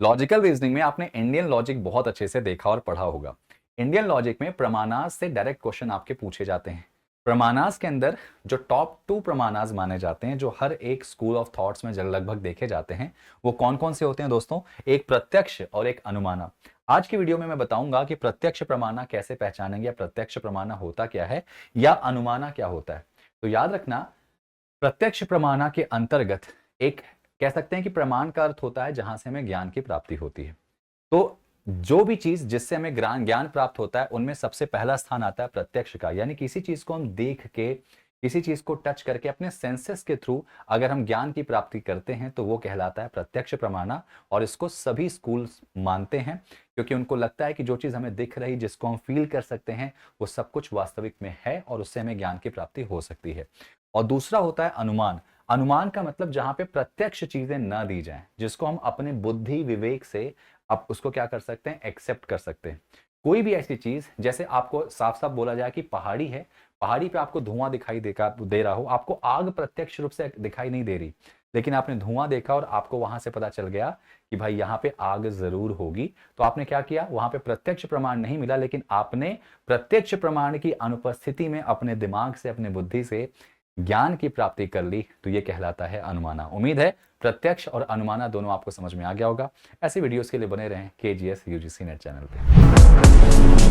Logical reasoning में आपने Indian logic बहुत अच्छे से देखा और पढ़ा होगा। इंडियन लॉजिक में प्रमाणास से डायरेक्ट क्वेश्चन आपके पूछे जाते हैं। प्रमाणास के अंदर जो टॉप 2 प्रमाणास माने जाते हैं, जो हर एक स्कूल ऑफ थॉट्स में लगभग देखे जाते हैं, वो कौन कौन से होते हैं दोस्तों? एक प्रत्यक्ष और एक अनुमाना। आज की वीडियो में मैं बताऊंगा कि प्रत्यक्ष प्रमाणा कैसे पहचानेंगे, या प्रत्यक्ष प्रमाणा होता क्या है, या अनुमाना क्या होता है। तो याद रखना, प्रत्यक्ष प्रमाणा के अंतर्गत एक कह सकते हैं कि प्रमाण का अर्थ होता है जहां से हमें ज्ञान की प्राप्ति होती है। तो जो भी चीज जिससे हमें ज्ञान प्राप्त होता है, उनमें सबसे पहला स्थान आता है प्रत्यक्ष का। यानी किसी चीज को हम देख के, किसी चीज को टच करके, अपने सेंसेस के थ्रू अगर हम ज्ञान की प्राप्ति करते हैं तो वो कहलाता है प्रत्यक्ष प्रमाणा। और इसको सभी स्कूल मानते हैं, क्योंकि उनको लगता है कि जो चीज हमें दिख रही, जिसको हम फील कर सकते हैं, वो सब कुछ वास्तविक में है और उससे हमें ज्ञान की प्राप्ति हो सकती है। और दूसरा होता है अनुमान। अनुमान का मतलब जहां पे प्रत्यक्ष चीजें ना दी जाएं, जिसको हम अपने बुद्धि विवेक से आप उसको क्या कर सकते हैं, एक्सेप्ट कर सकते हैं। कोई भी ऐसी चीज, जैसे आपको साफ साफ बोला जाए कि पहाड़ी है, पहाड़ी पे आपको धुआं दिखाई दे रहा हो, आपको आग प्रत्यक्ष रूप से दिखाई नहीं दे रही, लेकिन आपने धुआं देखा और आपको वहां से पता चल गया कि भाई यहाँ पे आग जरूर होगी। तो आपने क्या किया, वहां पे प्रत्यक्ष प्रमाण नहीं मिला, लेकिन आपने प्रत्यक्ष प्रमाण की अनुपस्थिति में अपने दिमाग से, अपने बुद्धि से ज्ञान की प्राप्ति कर ली। तो ये कहलाता है अनुमाना। उम्मीद है प्रत्यक्ष और अनुमाना दोनों आपको समझ में आ गया होगा। ऐसे वीडियोस के लिए बने रहें KGS UGC नेट चैनल पे।